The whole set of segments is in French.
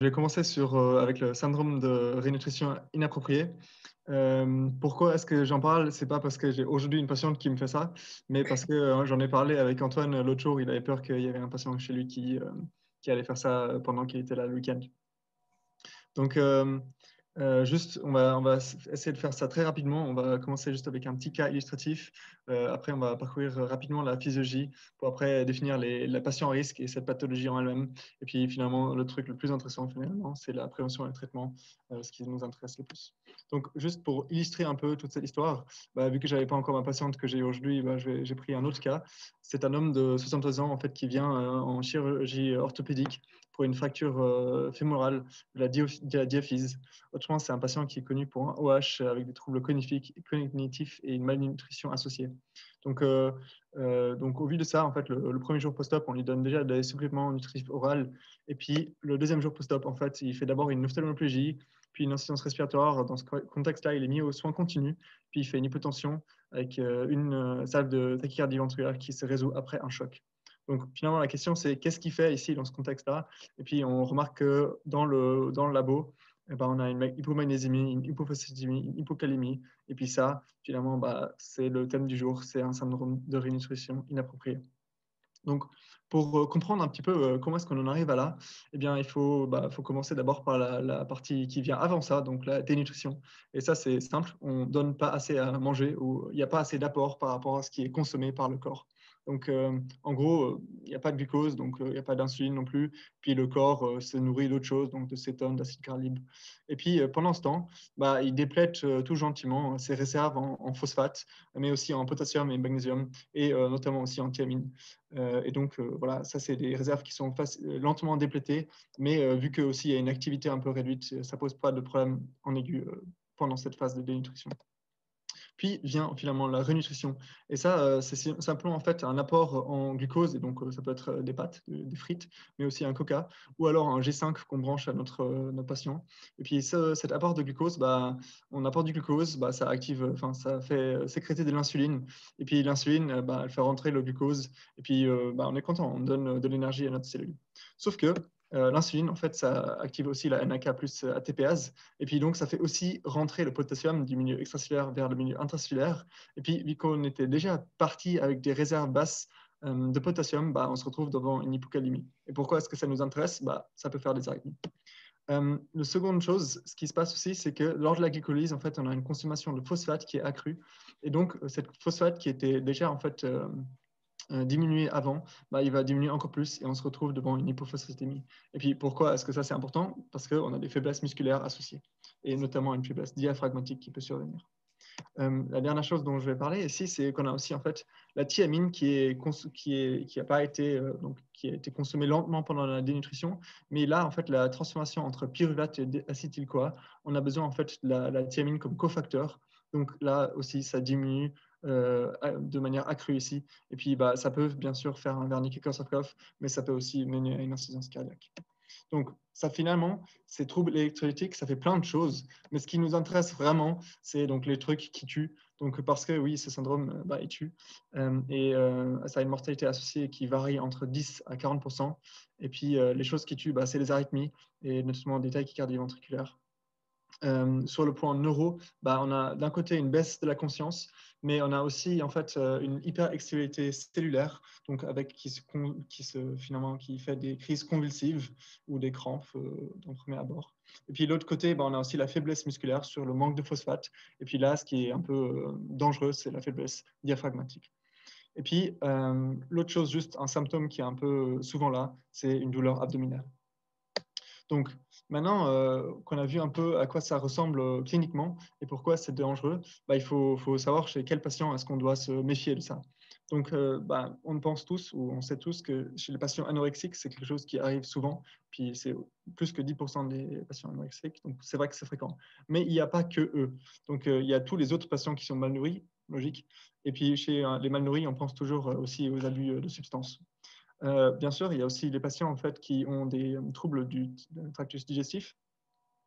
Je vais commencer avec le syndrome de rénutrition inappropriée. Pourquoi est-ce que j'en parle? C'est pas parce que j'ai aujourd'hui une patiente qui me fait ça, mais parce que j'en ai parlé avec Antoine l'autre jour. Il avait peur qu'il y avait un patient chez lui qui allait faire ça pendant qu'il était là le week-end. Donc, juste, on va essayer de faire ça très rapidement. On va commencer juste avec un petit cas illustratif. Après, on va parcourir rapidement la physiologie pour après définir la patient à risque et cette pathologie en elle-même. Et puis, finalement, le truc le plus intéressant, finalement, c'est la prévention et le traitement, ce qui nous intéresse le plus. Donc, juste pour illustrer un peu toute cette histoire, vu que je n'avais pas encore ma patiente que j'ai aujourd'hui, j'ai pris un autre cas. C'est un homme de 72 ans, en fait, qui vient en chirurgie orthopédique pour une fracture fémorale de la diaphyse. Autrement, c'est un patient qui est connu pour un OH avec des troubles cognitifs et une malnutrition associée. Donc, au vu de ça, en fait, le premier jour post-op, on lui donne déjà des suppléments nutritifs oraux. Et puis, le deuxième jour post-op, en fait, il fait d'abord une ophtalmoplégie, puis une insuffisance respiratoire. Dans ce contexte-là, il est mis aux soins continus, puis il fait une hypotension avec une salve de tachycardie ventriculaire qui se résout après un choc. Donc, finalement, la question, c'est qu'est-ce qu'il fait ici dans ce contexte-là? Et puis, on remarque que dans le labo, on a une hypomagnésémie, une hypophosphatémie, une hypocalémie. Et puis ça, finalement, c'est le thème du jour, c'est un syndrome de rénutrition inappropriée. Donc, pour comprendre un petit peu comment est-ce qu'on en arrive à là, eh bien, faut commencer d'abord par la partie qui vient avant ça, donc la dénutrition. Et ça, c'est simple, on ne donne pas assez à manger ou il n'y a pas assez d'apport par rapport à ce qui est consommé par le corps. Donc, en gros, il n'y a pas de glucose, donc il n'y a pas d'insuline non plus. Puis le corps se nourrit d'autres choses, donc de cétone, d'acide carlique. Et puis, pendant ce temps, il déplète tout gentiment ses réserves en phosphate, mais aussi en potassium et magnésium, et notamment aussi en thiamine. Et donc, voilà, ça, c'est des réserves qui sont lentement déplétées, mais vu qu'il y a une activité un peu réduite, ça ne pose pas de problème en aigu pendant cette phase de dénutrition. Puis vient finalement la rénutrition. Et ça, c'est simplement en fait un apport en glucose, et donc ça peut être des pâtes, des frites, mais aussi un coca, ou alors un G5 qu'on branche à notre patient. Et puis cet apport de glucose, on apporte du glucose, ça active, enfin ça fait sécréter de l'insuline. Et puis l'insuline, elle fait rentrer le glucose. Et puis on est content, on donne de l'énergie à notre cellule. Sauf que l'insuline, en fait, ça active aussi la NAK plus ATPase. Et puis donc, ça fait aussi rentrer le potassium du milieu extracellulaire vers le milieu intracellulaire. Et puis, vu qu'on était déjà parti avec des réserves basses de potassium, on se retrouve devant une hypocalémie. Et pourquoi est-ce que ça nous intéresse? Ça peut faire des arythmies. La seconde chose, ce qui se passe aussi, c'est que lors de la glycolyse, en fait, on a une consommation de phosphate qui est accrue. Et donc, cette phosphate qui était déjà, en fait, diminué avant, il va diminuer encore plus et on se retrouve devant une hypophosphatémie. Et puis pourquoi est-ce que ça c'est important? Parce qu'on a des faiblesses musculaires associées et notamment une faiblesse diaphragmatique qui peut survenir. La dernière chose dont je vais parler ici, c'est qu'on a aussi en fait la thiamine qui a pas été donc qui a été consommée lentement pendant la dénutrition, mais là en fait la transformation entre pyruvate et acétyl-CoA, on a besoin en fait de la thiamine comme cofacteur. Donc là aussi ça diminue de manière accrue ici. Et puis ça peut bien sûr faire un Wernicke-Korsakoff, mais ça peut aussi mener à une insuffisance cardiaque. Donc, ça finalement, ces troubles électrolytiques, ça fait plein de choses, mais ce qui nous intéresse vraiment, c'est donc les trucs qui tuent. Donc, parce que oui, ce syndrome, il tue. Ça a une mortalité associée qui varie entre 10 à 40%. Et puis, les choses qui tuent, c'est les arythmies, et notamment des tachycardies ventriculaires. Sur le point neuro, on a d'un côté une baisse de la conscience, mais on a aussi en fait une hyperexcitabilité cellulaire, donc finalement qui fait des crises convulsives ou des crampes en premier abord. Et puis de l'autre côté, on a aussi la faiblesse musculaire sur le manque de phosphate. Et puis là, ce qui est un peu dangereux, c'est la faiblesse diaphragmatique. Et puis l'autre chose, juste un symptôme qui est un peu souvent là, c'est une douleur abdominale. Donc, maintenant qu'on a vu un peu à quoi ça ressemble cliniquement et pourquoi c'est dangereux, il faut savoir chez quel patient est-ce qu'on doit se méfier de ça. Donc, on pense tous ou on sait tous que chez les patients anorexiques, c'est quelque chose qui arrive souvent, puis c'est plus que 10% des patients anorexiques, donc c'est vrai que c'est fréquent. Mais il n'y a pas que eux. Donc, il y a tous les autres patients qui sont mal nourris, logique. Et puis, chez les mal nourris, on pense toujours aussi aux abus de substances. Bien sûr, il y a aussi les patients en fait, qui ont des troubles du tractus digestif.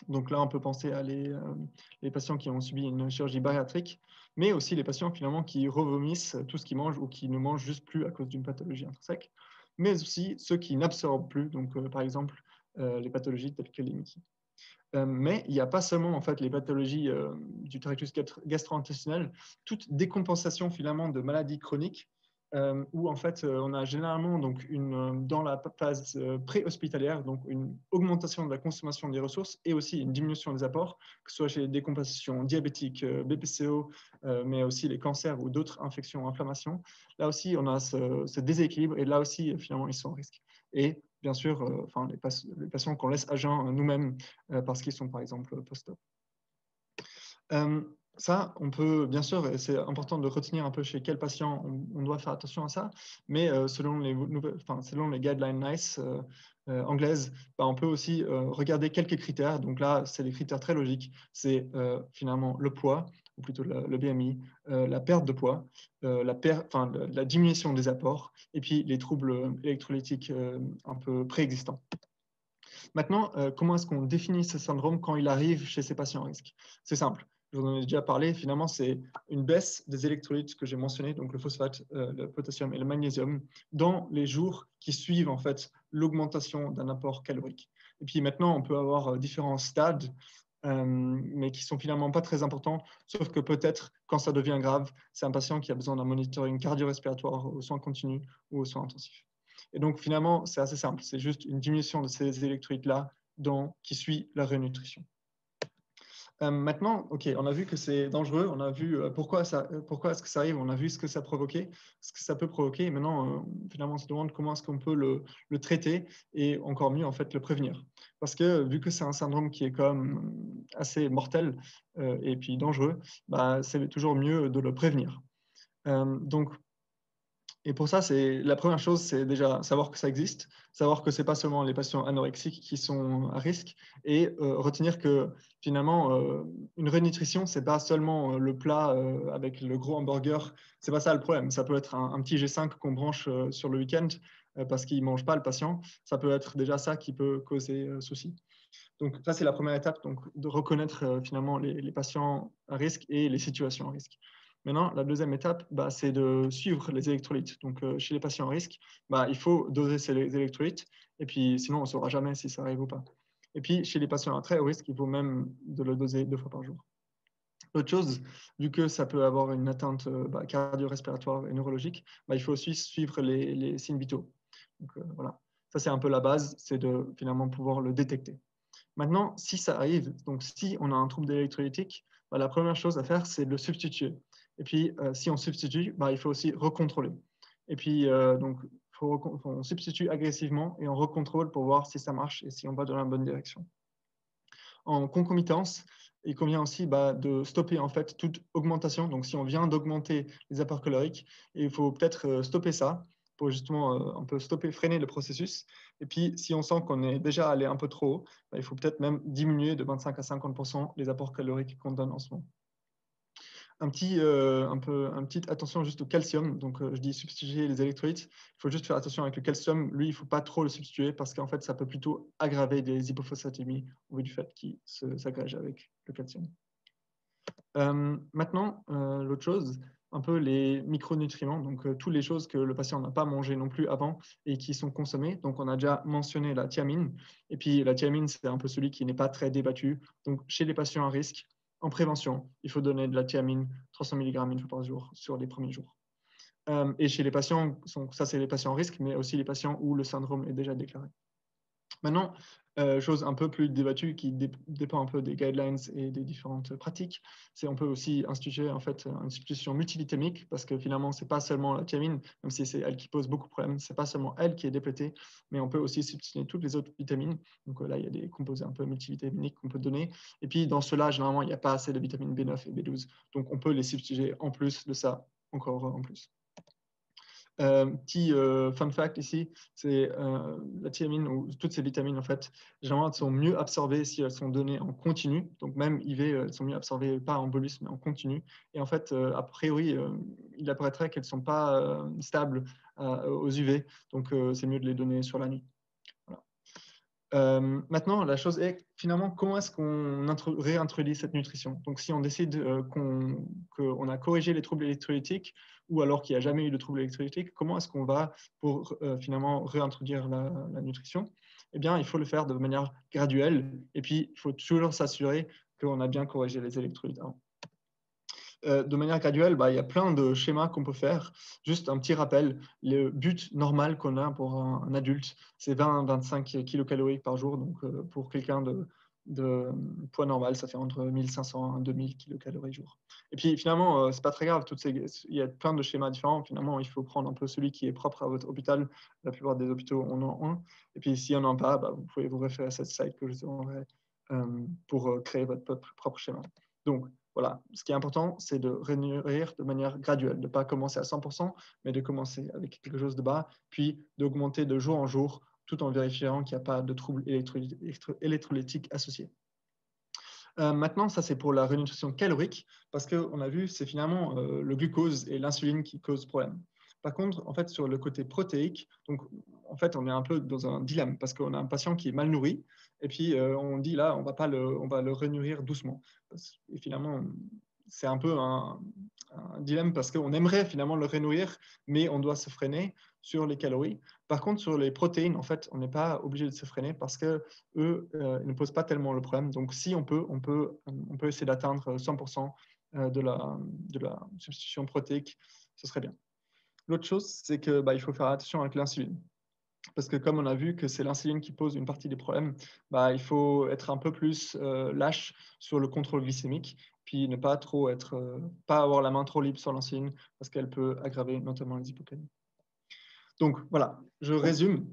Donc là, on peut penser à les patients qui ont subi une chirurgie bariatrique, mais aussi les patients finalement qui revomissent tout ce qu'ils mangent ou qui ne mangent juste plus à cause d'une pathologie intrinsèque, mais aussi ceux qui n'absorbent plus. Donc, par exemple, les pathologies telles que les Mickey. Mais il n'y a pas seulement en fait, les pathologies du tractus gastro-intestinal, toute décompensation finalement de maladies chroniques, où en fait on a généralement donc dans la phase pré-hospitalière donc une augmentation de la consommation des ressources et aussi une diminution des apports, que ce soit chez les décompensations diabétiques, BPCO, mais aussi les cancers ou d'autres infections, inflammations. Là aussi on a ce déséquilibre et là aussi finalement ils sont en risque. Et bien sûr, les patients qu'on laisse à jeun nous-mêmes parce qu'ils sont par exemple post-op. Ça, on peut, bien sûr, et c'est important de retenir un peu chez quel patient on doit faire attention à ça, mais selon les guidelines NICE anglaises, on peut aussi regarder quelques critères. Donc là, c'est des critères très logiques. C'est finalement le poids, ou plutôt le BMI, la perte de poids, la diminution des apports, et puis les troubles électrolytiques un peu préexistants. Maintenant, comment est-ce qu'on définit ce syndrome quand il arrive chez ces patients à risque? C'est simple. Je vous en ai déjà parlé. Finalement, c'est une baisse des électrolytes que j'ai mentionnés, donc le phosphate, le potassium et le magnésium, dans les jours qui suivent en fait l'augmentation d'un apport calorique. Et puis maintenant, on peut avoir différents stades, mais qui sont finalement pas très importants, sauf que peut-être quand ça devient grave, c'est un patient qui a besoin d'un monitoring cardio-respiratoire aux soins continus ou aux soins intensifs. Et donc, finalement, c'est assez simple. C'est juste une diminution de ces électrolytes-là qui suit la rénutrition. Maintenant, OK, on a vu que c'est dangereux. On a vu pourquoi est-ce que ça arrive. On a vu ce que ça provoquait, ce que ça peut provoquer. Et maintenant, finalement, on se demande comment est-ce qu'on peut le traiter et encore mieux, en fait, le prévenir. Parce que vu que c'est un syndrome qui est comme assez mortel et puis dangereux, c'est toujours mieux de le prévenir. Donc, et pour ça, la première chose, c'est déjà savoir que ça existe, savoir que ce n'est pas seulement les patients anorexiques qui sont à risque, et retenir que finalement, une rénutrition, ce n'est pas seulement le plat avec le gros hamburger, ce n'est pas ça le problème. Ça peut être un petit G5 qu'on branche sur le week-end parce qu'il ne mange pas le patient. Ça peut être déjà ça qui peut causer souci. Donc ça, c'est la première étape, donc, de reconnaître finalement les patients à risque et les situations à risque. Maintenant, la deuxième étape, c'est de suivre les électrolytes. Donc, chez les patients à risque, il faut doser ces électrolytes, et puis sinon, on ne saura jamais si ça arrive ou pas. Et puis, chez les patients à très haut risque, il faut même de le doser 2 fois par jour. Autre chose, vu que ça peut avoir une atteinte cardio-respiratoire et neurologique, il faut aussi suivre les signes vitaux. Donc, voilà. Ça, c'est un peu la base, c'est de finalement pouvoir le détecter. Maintenant, si ça arrive, donc si on a un trouble électrolytique, la première chose à faire, c'est de le substituer. Et puis, si on substitue, il faut aussi recontrôler. Et puis, donc, on substitue agressivement et on recontrôle pour voir si ça marche et si on va dans la bonne direction. En concomitance, il convient aussi de stopper en fait toute augmentation. Donc, si on vient d'augmenter les apports caloriques, il faut peut-être stopper ça pour justement un peu freiner le processus. Et puis, si on sent qu'on est déjà allé un peu trop haut, il faut peut-être même diminuer de 25 à 50% les apports caloriques qu'on donne en ce moment. Une petite attention juste au calcium. Donc, je dis substituer les électrolytes. Il faut juste faire attention avec le calcium. Lui, il ne faut pas trop le substituer parce qu'en fait, ça peut plutôt aggraver des hypophosphatémies au vu du fait qu'il s'agrège avec le calcium. Maintenant, l'autre chose, un peu les micronutriments, donc toutes les choses que le patient n'a pas mangé non plus avant et qui sont consommées. Donc, on a déjà mentionné la thiamine. Et puis, la thiamine, c'est un peu celui qui n'est pas très débattu. Donc, chez les patients à risque, en prévention, il faut donner de la thiamine 300 mg une fois par jour sur les premiers jours. Et chez les patients, ça c'est les patients à risque, mais aussi les patients où le syndrome est déjà déclaré. Maintenant, chose un peu plus débattue qui dépend un peu des guidelines et des différentes pratiques, c'est on peut aussi instituer en fait une substitution multivitamique parce que finalement c'est pas seulement la thiamine, même si c'est elle qui pose beaucoup de problèmes, c'est pas seulement elle qui est déplétée, mais on peut aussi substituer toutes les autres vitamines. Donc là il y a des composés un peu multivitaminiques qu'on peut donner. Et puis dans cela généralement il n'y a pas assez de vitamines B9 et B12, donc on peut les substituer en plus de ça encore en plus. Petit fun fact ici, c'est la thiamine ou toutes ces vitamines, en fait, généralement, elles sont mieux absorbées si elles sont données en continu. Donc, même IV, elles sont mieux absorbées, pas en bolus, mais en continu. Et en fait, a priori, il apparaîtrait qu'elles ne sont pas stables aux UV. Donc, c'est mieux de les donner sur la nuit. Voilà. Maintenant, la chose est finalement comment est-ce qu'on réintroduit cette nutrition. Donc, si on décide qu'on a corrigé les troubles électrolytiques ou alors qu'il n'y a jamais eu de troubles électrolytiques, comment est-ce qu'on va pour finalement réintroduire la nutrition? eh bien, il faut le faire de manière graduelle. Et puis, il faut toujours s'assurer qu'on a bien corrigé les électrolytes avant. De manière graduelle, il y a plein de schémas qu'on peut faire. Juste un petit rappel, le but normal qu'on a pour un adulte, c'est 20-25 kilocalories par jour. Donc, pour quelqu'un de poids normal, ça fait entre 1500 et 2000 kilocalories jour. Et puis, finalement, c'est pas très grave. Il y a plein de schémas différents. Finalement, il faut prendre un peu celui qui est propre à votre hôpital. La plupart des hôpitaux en ont un. Et puis, s'il n'y en a pas, vous pouvez vous référer à cette site que je vous enverrai pour créer votre propre schéma. Donc, voilà, ce qui est important, c'est de rénourrir de manière graduelle, de ne pas commencer à 100%, mais de commencer avec quelque chose de bas, puis d'augmenter de jour en jour, tout en vérifiant qu'il n'y a pas de troubles électrolytiques associés. Maintenant, ça c'est pour la rénutrition calorique, parce qu'on a vu, c'est finalement le glucose et l'insuline qui causent problème. Par contre, en fait, sur le côté protéique, donc en fait, on est un peu dans un dilemme parce qu'on a un patient qui est mal nourri et puis on dit là, on va le rénourrir doucement. Et finalement, c'est un peu un dilemme parce qu'on aimerait finalement le rénourrir, mais on doit se freiner sur les calories. Par contre, sur les protéines, en fait, on n'est pas obligé de se freiner parce que eux, ils ne posent pas tellement le problème. Donc, si on peut essayer d'atteindre 100% de la substitution protéique, ce serait bien. L'autre chose, c'est que il faut faire attention avec l'insuline. Parce que comme on a vu que c'est l'insuline qui pose une partie des problèmes, il faut être un peu plus lâche sur le contrôle glycémique, puis ne pas trop pas avoir la main trop libre sur l'insuline, parce qu'elle peut aggraver notamment les hypocalies. Donc voilà, je résume.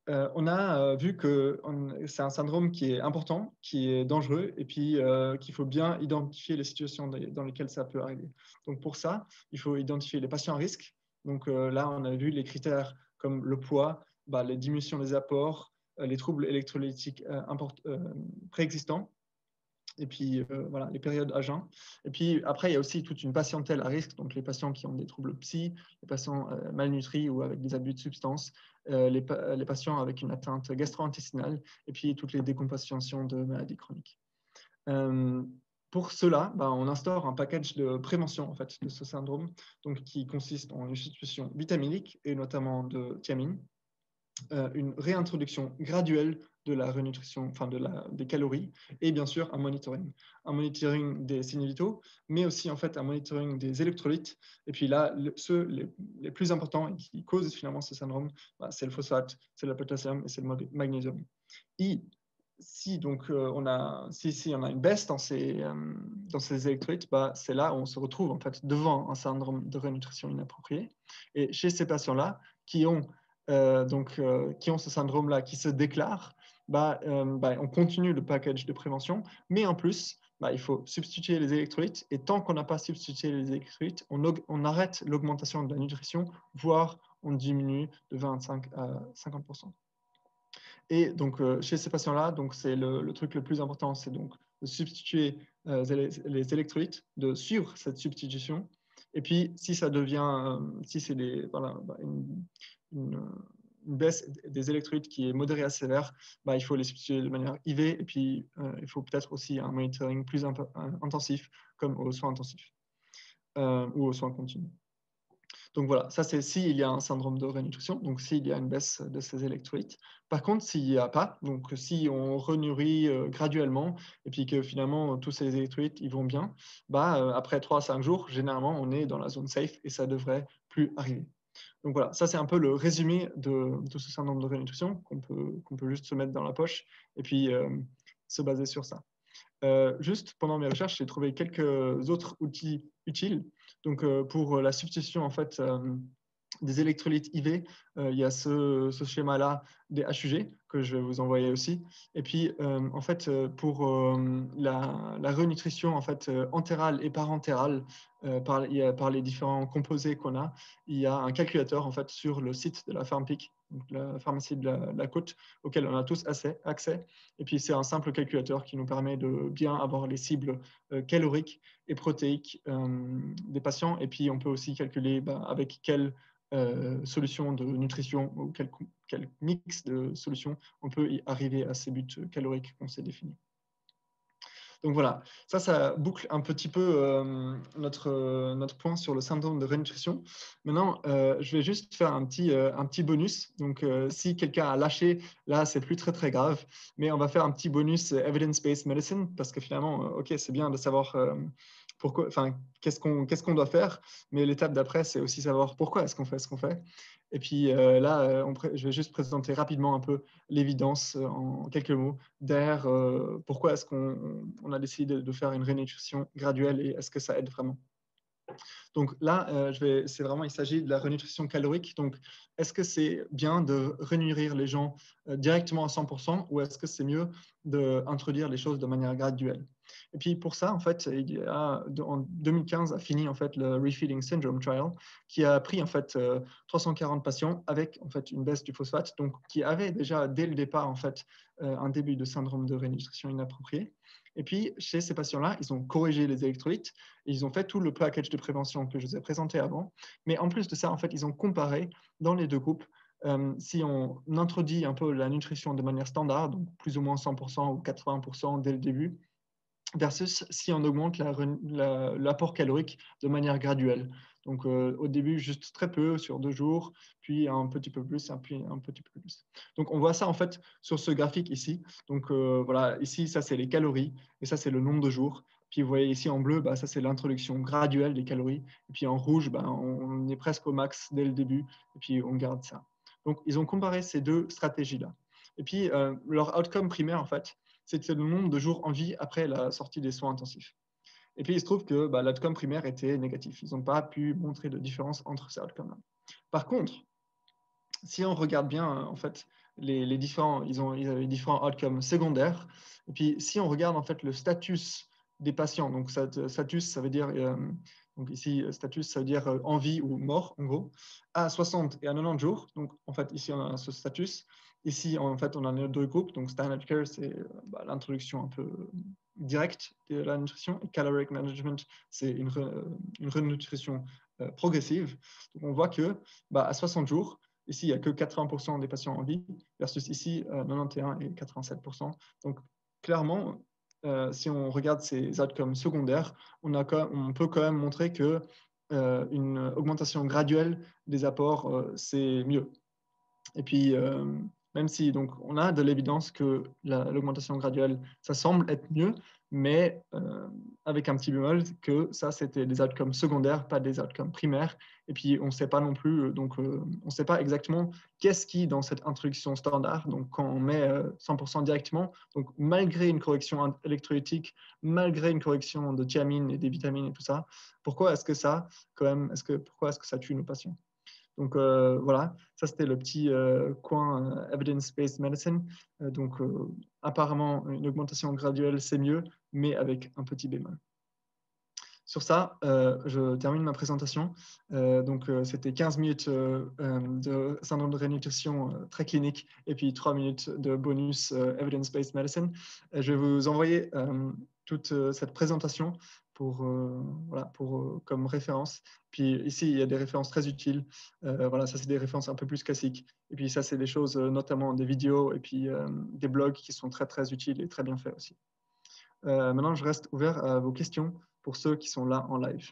On a vu que c'est un syndrome qui est important, qui est dangereux, et puis qu'il faut bien identifier les situations dans lesquelles ça peut arriver. Donc pour ça, il faut identifier les patients à risque. Donc là, on a vu les critères comme le poids, les diminutions des apports, les troubles électrolytiques préexistants, et puis voilà, les périodes à jeun. Et puis après, il y a aussi toute une patientèle à risque, donc les patients qui ont des troubles psy, les patients malnutris ou avec des abus de substances, les patients avec une atteinte gastro-intestinale, et puis toutes les décompensations de maladies chroniques. Pour cela, on instaure un package de prévention en fait, de ce syndrome, donc, qui consiste en une substitution vitaminique et notamment de thiamine, une réintroduction graduelle de la rénutrition, des calories, et bien sûr un monitoring des signes vitaux, mais aussi en fait un monitoring des électrolytes. Et puis là, ceux les plus importants et qui causent finalement ce syndrome, c'est le phosphate, c'est le potassium et c'est le magnésium. Et si donc on a une baisse dans ces électrolytes, c'est là où on se retrouve en fait devant un syndrome de rénutrition inappropriée. Et chez ces patients-là qui ont ce syndrome-là, qui se déclarent, on continue le package de prévention, mais en plus, il faut substituer les électrolytes, et tant qu'on n'a pas substitué les électrolytes, on arrête l'augmentation de la nutrition, voire on diminue de 25 à 50%. Et donc, chez ces patients-là, c'est le truc le plus important, c'est donc de substituer les électrolytes, de suivre cette substitution. Et puis, si ça devient, si c'est une baisse des électrolytes qui est modérée à sévère, il faut les substituer de manière IV. Et puis, il faut peut-être aussi un monitoring plus intensif, comme aux soins intensifs ou aux soins continus. Donc voilà, ça c'est s'il y a un syndrome de rénutrition, donc s'il y a une baisse de ces électrolytes. Par contre, s'il n'y a pas, donc si on renourrit graduellement et puis que finalement tous ces électrolytes ils vont bien, après 3 à 5 jours, généralement on est dans la zone safe et ça ne devrait plus arriver. Donc voilà, ça c'est un peu le résumé de ce syndrome de rénutrition qu'on peut juste se mettre dans la poche et puis se baser sur ça. Juste pendant mes recherches, j'ai trouvé quelques autres outils utiles. Donc, pour la substitution en fait, des électrolytes IV, il y a ce schéma-là des HUG que je vais vous envoyer aussi. Et puis, en fait, pour la renutrition en fait, entérale et parentérale, par les différents composés qu'on a, il y a un calculateur en fait, sur le site de la Pharmpic, la pharmacie de la Côte, auquel on a tous accès. Et puis, c'est un simple calculateur qui nous permet de bien avoir les cibles caloriques et protéiques des patients. Et puis, on peut aussi calculer avec quelle solution de nutrition ou quel mix de solutions on peut y arriver à ces buts caloriques qu'on s'est définis. Donc voilà, ça boucle un petit peu notre point sur le syndrome de rénutrition. Maintenant, je vais juste faire un petit bonus. Donc, si quelqu'un a lâché, là, c'est plus très, très grave. Mais on va faire un petit bonus evidence-based medicine parce que finalement, OK, c'est bien de savoir pourquoi, enfin, qu'est-ce qu'on doit faire. Mais l'étape d'après, c'est aussi savoir pourquoi est-ce qu'on fait ce qu'on fait. Et puis là, je vais juste présenter rapidement un peu l'évidence en quelques mots derrière pourquoi est-ce qu'on a décidé de faire une rénutrition graduelle et est-ce que ça aide vraiment. Donc là, il s'agit de la rénutrition calorique. Donc, est-ce que c'est bien de réunir les gens directement à 100% ou est-ce que c'est mieux d'introduire les choses de manière graduelle? Et puis pour ça, en fait, en 2015 a fini en fait le Refeeding Syndrome Trial qui a pris en fait 340 patients avec en fait une baisse du phosphate, donc qui avaient déjà dès le départ en fait un début de syndrome de rénutrition inappropriée. Et puis chez ces patients-là, ils ont corrigé les électrolytes, et ils ont fait tout le package de prévention que je vous ai présenté avant. Mais en plus de ça, en fait, ils ont comparé dans les deux groupes si on introduit un peu la nutrition de manière standard, donc plus ou moins 100% ou 80% dès le début, versus si on augmente l'apport calorique de manière graduelle. Donc au début, juste très peu sur 2 jours, puis un petit peu plus, puis un petit peu plus. Donc on voit ça en fait sur ce graphique ici. Donc voilà, ici, ça c'est les calories, et ça c'est le nombre de jours. Puis vous voyez ici en bleu, ça c'est l'introduction graduelle des calories. Et puis en rouge, on est presque au max dès le début, et puis on garde ça. Donc ils ont comparé ces deux stratégies-là. Et puis leur outcome primaire, en fait, c'était le nombre de jours en vie après la sortie des soins intensifs. Et puis, il se trouve que l'outcome primaire était négatif. Ils n'ont pas pu montrer de différence entre ces outcomes-là. Par contre, si on regarde bien, en fait, les différents, ils avaient différents outcomes secondaires. Et puis, si on regarde, en fait, le status des patients, donc status, ça veut dire, donc ici, status, ça veut dire en vie ou mort, en gros, à 60 et à 90 jours. Donc, en fait, ici, on a ce status. Ici, en fait, on a les deux groupes. Donc, standard care, c'est l'introduction un peu directe de la nutrition. Et caloric management, c'est une renutrition progressive. Donc, on voit que à 60 jours, ici, il n'y a que 80% des patients en vie, versus ici, 91 et 87%. Donc, clairement, si on regarde ces outcomes secondaires, on peut quand même montrer que une augmentation graduelle des apports, c'est mieux. Et puis, même si donc, on a de l'évidence que l'augmentation graduelle, ça semble être mieux, mais avec un petit bémol que ça, c'était des outcomes secondaires, pas des outcomes primaires. Et puis, on ne sait pas non plus, donc on ne sait pas exactement qu'est-ce qui, dans cette introduction standard, donc quand on met 100% directement, donc malgré une correction électrolytique, malgré une correction de thiamine et des vitamines et tout ça, pourquoi est-ce que ça, quand même, pourquoi est-ce que ça tue nos patients? Donc voilà, ça c'était le petit coin evidence-based medicine. Donc apparemment, une augmentation graduelle, c'est mieux, mais avec un petit bémol. Sur ça, je termine ma présentation. Donc, c'était 15 minutes de syndrome de rénutrition très clinique et puis 3 minutes de bonus evidence-based medicine. Je vais vous envoyer toute cette présentation comme référence. Puis ici, il y a des références très utiles. Voilà, ça, c'est des références un peu plus classiques. Et puis ça, c'est des choses, notamment des vidéos et puis des blogs qui sont très, très utiles et très bien faits aussi. Maintenant, je reste ouvert à vos questions pour ceux qui sont là en live.